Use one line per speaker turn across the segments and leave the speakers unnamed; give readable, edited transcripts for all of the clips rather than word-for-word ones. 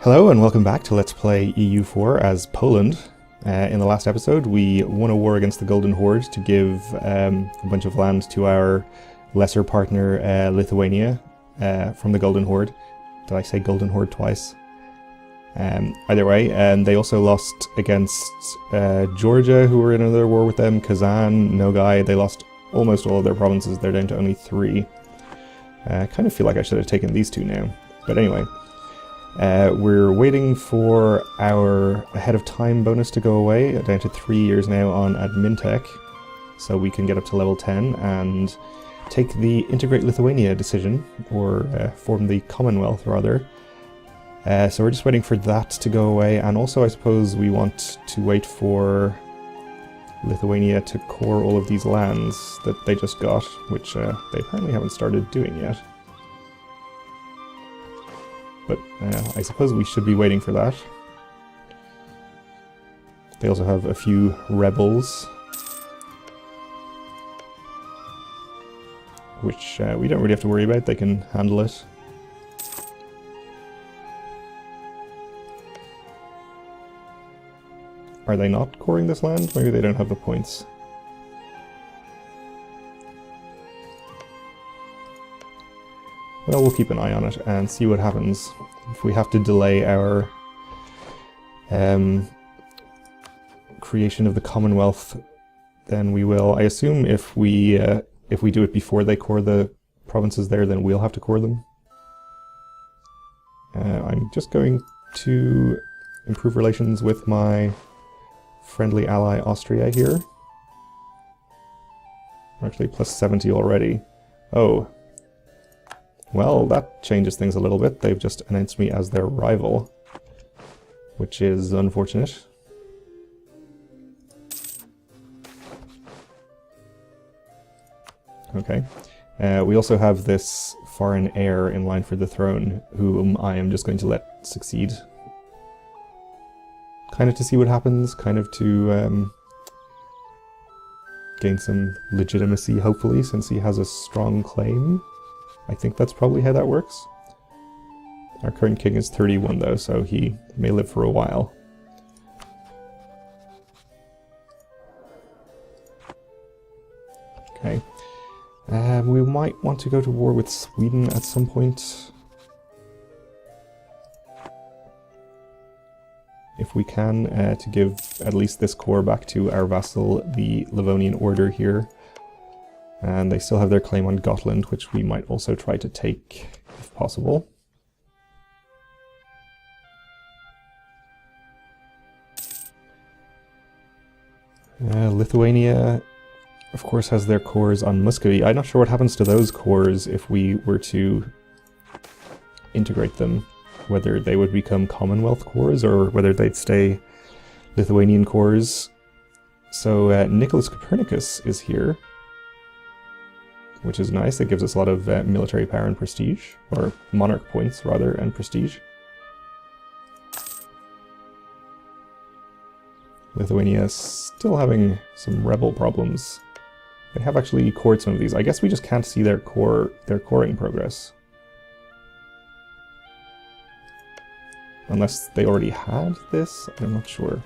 Hello and welcome back to Let's Play EU4 as Poland. In the last episode we won a war against the Golden Horde to give a bunch of land to our lesser partner Lithuania from the Golden Horde. Did I say Golden Horde twice? Either way, they also lost against Georgia, who were in another war with them, Kazan, Nogai. They lost almost all of their provinces. They're down to only 3. I kind of feel like I should have taken these 2 now. But anyway. We're waiting for our ahead of time bonus to go away, down to 3 years now on admin tech, so we can get up to level 10 and take the Integrate Lithuania decision, or form the Commonwealth rather. So we're just waiting for that to go away, and also I suppose we want to wait for Lithuania to core all of these lands that they just got, which they apparently haven't started doing yet. But I suppose we should be waiting for that. They also have a few rebels, which we don't really have to worry about. They can handle it. Are they not coring this land? Maybe they don't have the points. Well, we'll keep an eye on it and see what happens. If we have to delay our creation of the Commonwealth, then we will. I assume if we do it before they core the provinces there, then we'll have to core them. I'm just going to improve relations with my friendly ally Austria here. We're actually plus 70 already. Oh. Well, that changes things a little bit. They've just announced me as their rival, which is unfortunate. Okay. We also have this foreign heir in line for the throne, whom I am just going to let succeed. Kind of to see what happens, kind of to gain some legitimacy, hopefully, since he has a strong claim. I think that's probably how that works. Our current king is 31 though, so he may live for a while. Okay. We might want to go to war with Sweden at some point. If we can, to give at least this core back to our vassal, the Livonian Order here. And they still have their claim on Gotland, which we might also try to take, if possible. Lithuania, of course, has their cores on Muscovy. I'm not sure what happens to those cores if we were to integrate them. Whether they would become Commonwealth cores, or whether they'd stay Lithuanian cores. So Nicholas Copernicus is here, which is nice. It gives us a lot of military power and prestige, or monarch points rather, and prestige. Lithuania is still having some rebel problems. They have actually cored some of these. I guess we just can't see their coring progress. Unless they already had this? I'm not sure.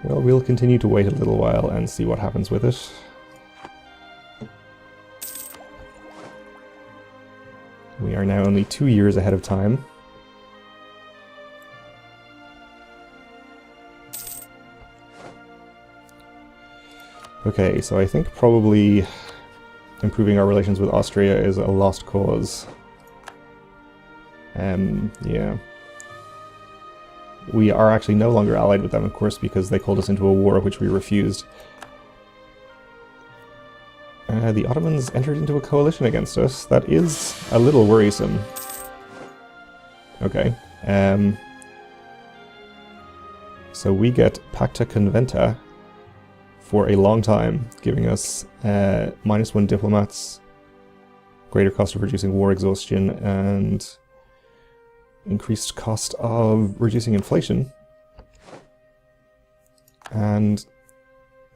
Well, we'll continue to wait a little while and see what happens with it. We are now only 2 years ahead of time. Okay, so I think probably improving our relations with Austria is a lost cause. Yeah. We are actually no longer allied with them, of course, because they called us into a war which we refused. The Ottomans entered into a coalition against us. That is a little worrisome. Okay. So we get Pacta Conventa for a long time, giving us -1 diplomats, greater cost of reducing war exhaustion, and increased cost of reducing inflation. And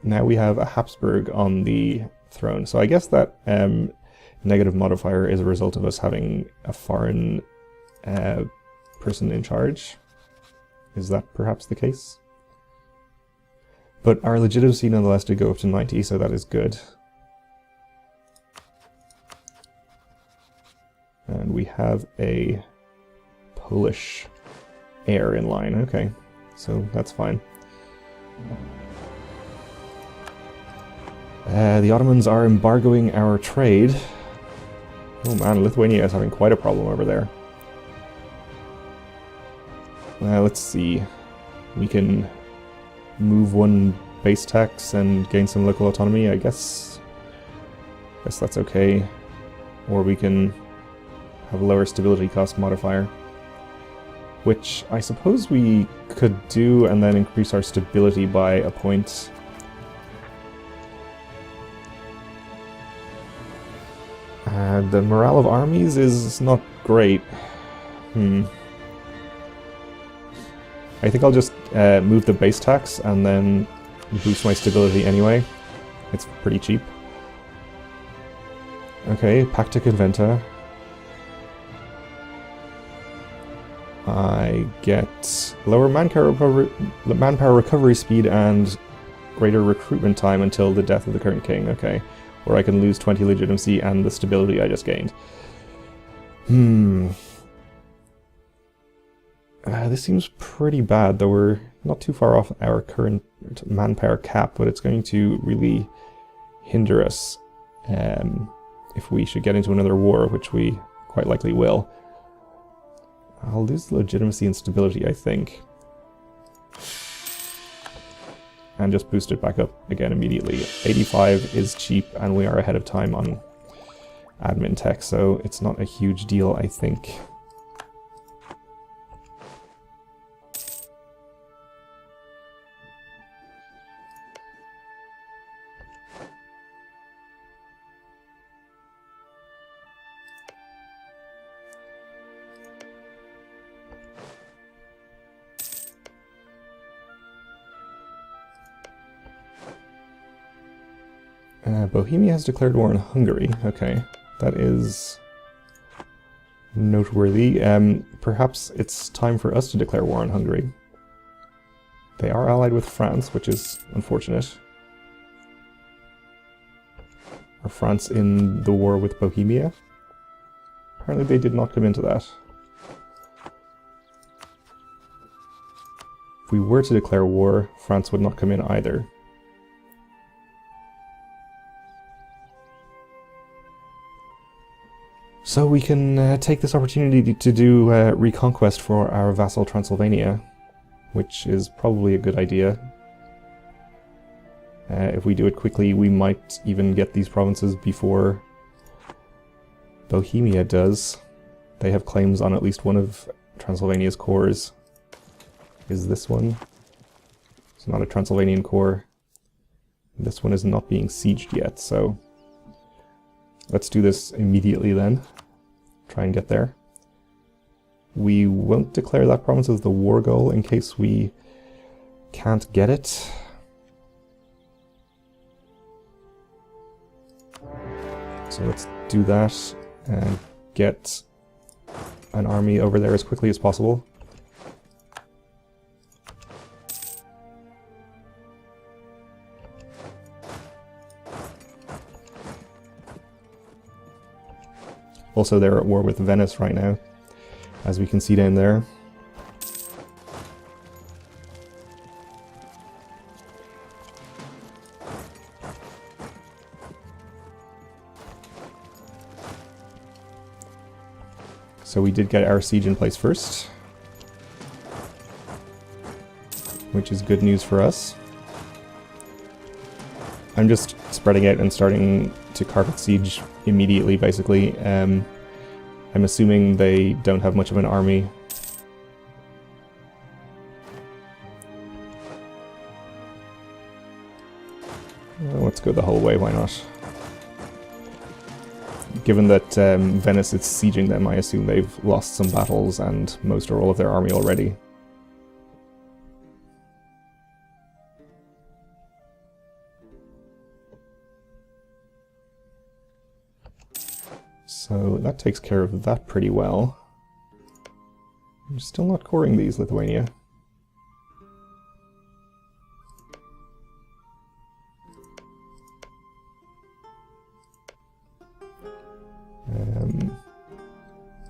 now we have a Habsburg on the throne. So I guess that negative modifier is a result of us having a foreign person in charge. Is that perhaps the case? But our legitimacy nonetheless did go up to 90, so that is good. And we have a Polish heir in line. Okay, so that's fine. The Ottomans are embargoing our trade. Oh man, Lithuania is having quite a problem over there. Let's see. We can move one base tax and gain some local autonomy, I guess. That's okay. Or we can have a lower stability cost modifier, which I suppose we could do and then increase our stability by a point. The morale of armies is not great. I think I'll just move the base tax and then boost my stability anyway. It's pretty cheap. Okay, Pacta Conventa. I get lower manpower recovery speed and greater recruitment time until the death of the current king. Okay. Or I can lose 20 legitimacy and the stability I just gained. This seems pretty bad, though we're not too far off our current manpower cap, but it's going to really hinder us if we should get into another war, which we quite likely will. I'll lose legitimacy and stability, I think. And just boost it back up again immediately. 85 is cheap, and we are ahead of time on admin tech, so it's not a huge deal, I think. Bohemia has declared war on Hungary. Okay, that is noteworthy. Perhaps it's time for us to declare war on Hungary. They are allied with France, which is unfortunate. Are France in the war with Bohemia? Apparently they did not come into that. If we were to declare war, France would not come in either. So we can take this opportunity to do reconquest for our vassal Transylvania, which is probably a good idea. If we do it quickly, we might even get these provinces before Bohemia does. They have claims on at least one of Transylvania's cores. Is this one? It's not a Transylvanian core. This one is not being sieged yet, so let's do this immediately then. Try and get there. We won't declare that province as the war goal in case we can't get it. So let's do that and get an army over there as quickly as possible. Also, they're at war with Venice right now, as we can see down there. So we did get our siege in place first, which is good news for us. I'm just spreading out and starting to carpet siege immediately, basically. I'm assuming they don't have much of an army. Well, let's go the whole way, why not? Given that Venice is sieging them, I assume they've lost some battles and most or all of their army already. So that takes care of that pretty well. I'm still not coring these, Lithuania.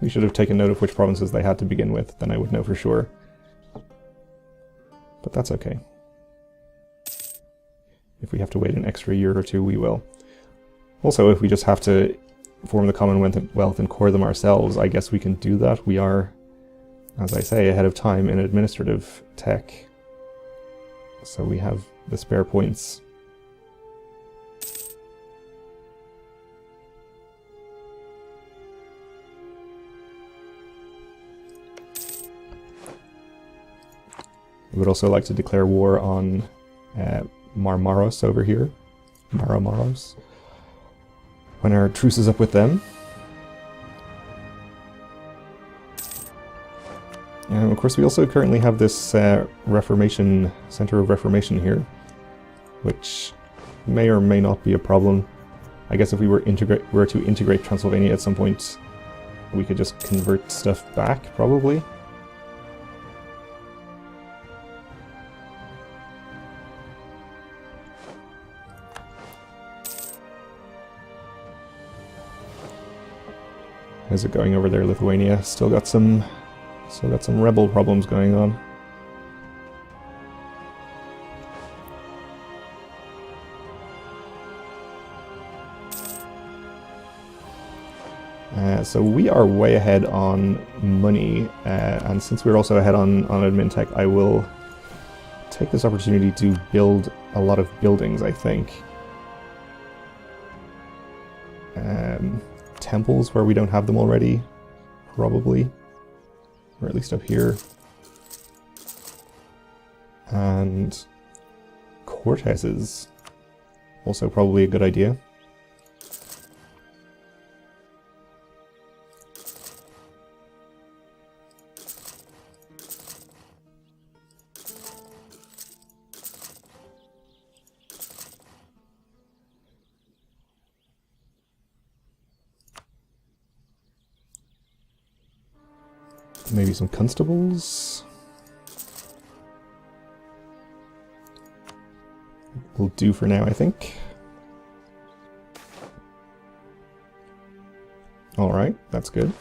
We should have taken note of which provinces they had to begin with, then I would know for sure. But that's okay. If we have to wait an extra year or two, we will. Also, if we just have to form the Commonwealth and core them ourselves, I guess we can do that. We are, as I say, ahead of time in administrative tech. So we have the spare points. We would also like to declare war on Marmaros over here. Marmaros. When our truce is up with them. And of course we also currently have this Reformation, Center of Reformation here, which may or may not be a problem. I guess if we were to integrate Transylvania at some point, we could just convert stuff back, probably. How's it going over there, Lithuania? Still got some rebel problems going on. So we are way ahead on money, and since we're also ahead on admin tech, I will take this opportunity to build a lot of buildings, I think. Temples where we don't have them already, probably. Or at least up here. And courthouses, also probably a good idea. Maybe some constables. Will do for now, I think. Alright, that's good.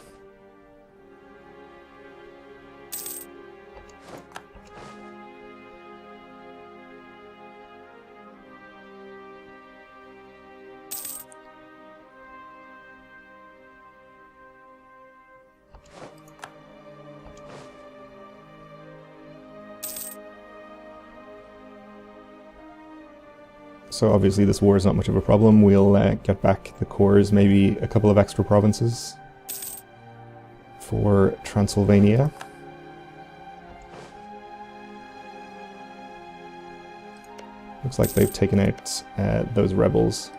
So obviously this war is not much of a problem. We'll get back the cores, maybe a couple of extra provinces for Transylvania. Looks like they've taken out those rebels.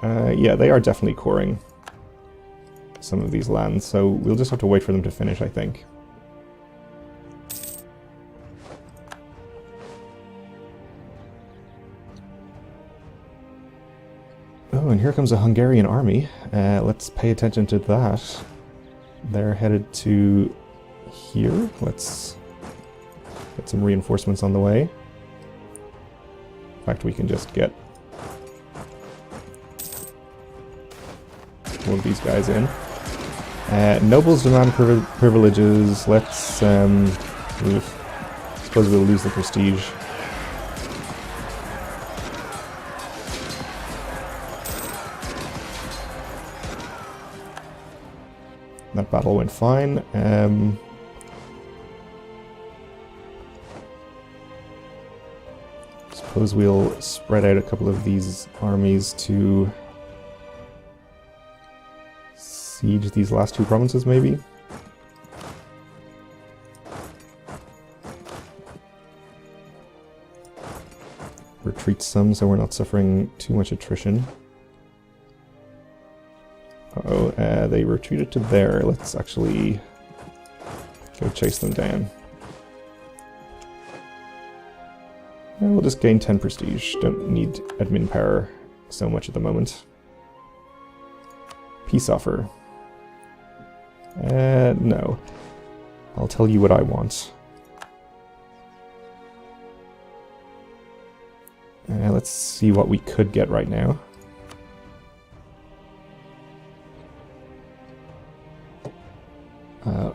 Yeah, they are definitely coring some of these lands, so we'll just have to wait for them to finish, I think. Oh, and here comes a Hungarian army. Let's pay attention to that. They're headed to here. Let's get some reinforcements on the way. In fact, we can just get one of these guys in. Nobles demand privileges. Let's, suppose we'll lose the prestige. That battle went fine. Suppose we'll spread out a couple of these armies to siege these last two provinces, maybe? Retreat some so we're not suffering too much attrition. Uh-oh, they retreated to there. Let's actually go chase them down. And we'll just gain 10 prestige. Don't need admin power so much at the moment. Peace offer. No. I'll tell you what I want. Let's see what we could get right now.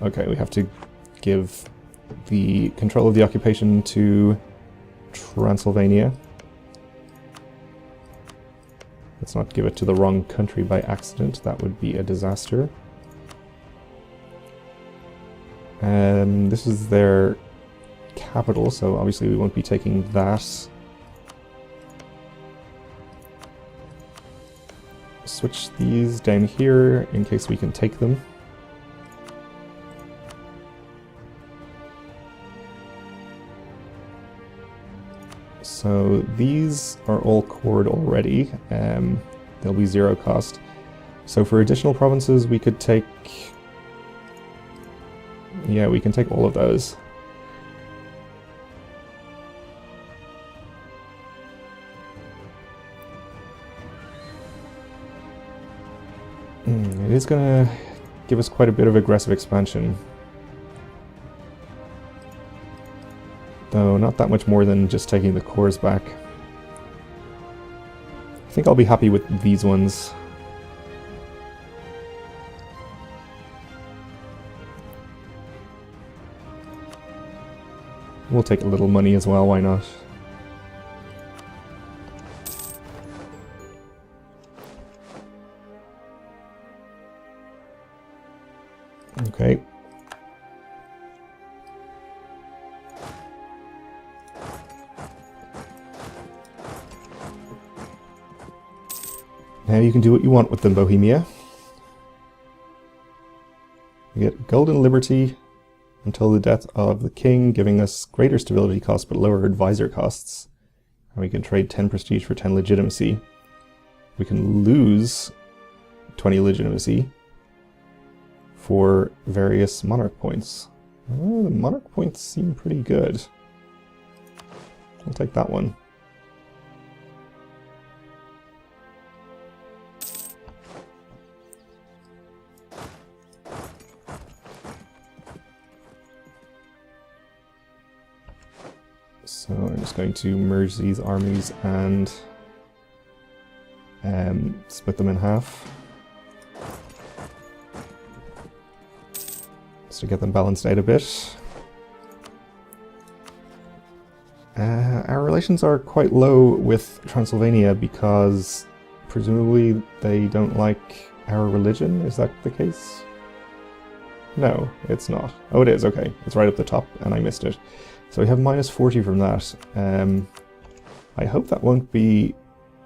Okay, we have to give the control of the occupation to Transylvania. Let's not give it to the wrong country by accident. That would be a disaster. This is their capital, so obviously we won't be taking that. Switch these down here in case we can take them. So these are all cored already. They'll be 0 cost. So for additional provinces we could take... Yeah, we can take all of those. It is going to give us quite a bit of aggressive expansion. Though not that much more than just taking the cores back. I think I'll be happy with these ones. We'll take a little money as well, why not? Okay. Now you can do what you want with them, Bohemia. We get golden liberty until the death of the king, giving us greater stability costs but lower advisor costs. And we can trade 10 prestige for 10 legitimacy. We can lose 20 legitimacy for various monarch points. Oh, the monarch points seem pretty good. I'll take that one. So I'm just going to merge these armies and split them in half. Just to get them balanced out a bit. Our relations are quite low with Transylvania because presumably they don't like our religion. Is that the case? No, it's not. Oh, it is. Okay. It's right up the top and I missed it. So we have minus 40 from that. I hope that won't be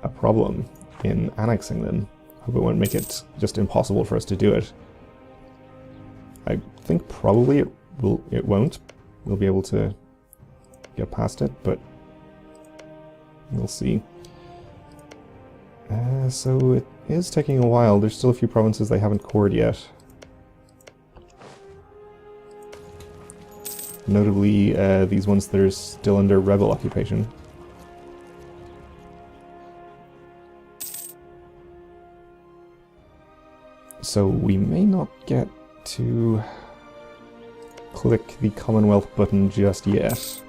a problem in annexing them. I hope it won't make it just impossible for us to do it. I think probably it won't. We'll be able to get past it, but we'll see. So it is taking a while. There's still a few provinces they haven't cored yet. Notably, these ones that are still under rebel occupation. So we may not get to click the Commonwealth button just yet.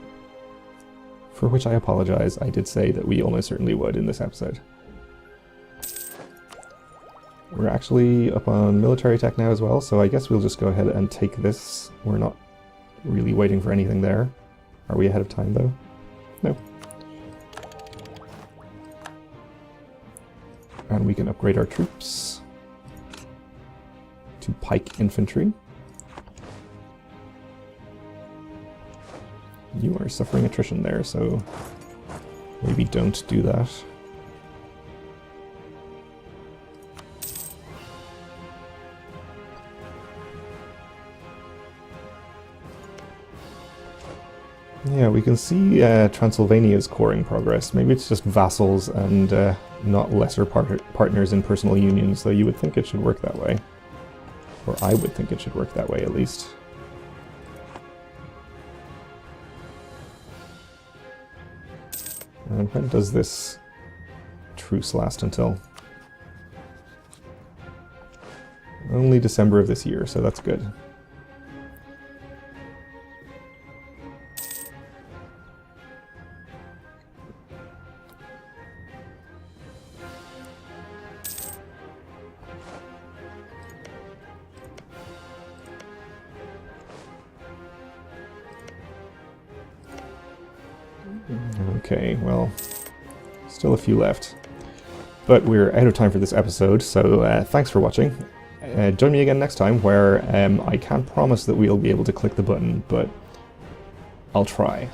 For which I apologize. I did say that we almost certainly would in this episode. We're actually up on military tech now as well, so I guess we'll just go ahead and take this. We're not really waiting for anything there. Are we ahead of time though? No. And we can upgrade our troops to pike infantry. You are suffering attrition there, so maybe don't do that. Yeah, we can see Transylvania's coring progress. Maybe it's just vassals and not lesser partners in personal unions, though you would think it should work that way. Or I would think it should work that way, at least. And when does this truce last until? Only December of this year, so that's good. Okay, well, still a few left. But we're out of time for this episode, so thanks for watching. Join me again next time, where I can't promise that we'll be able to click the button, but I'll try.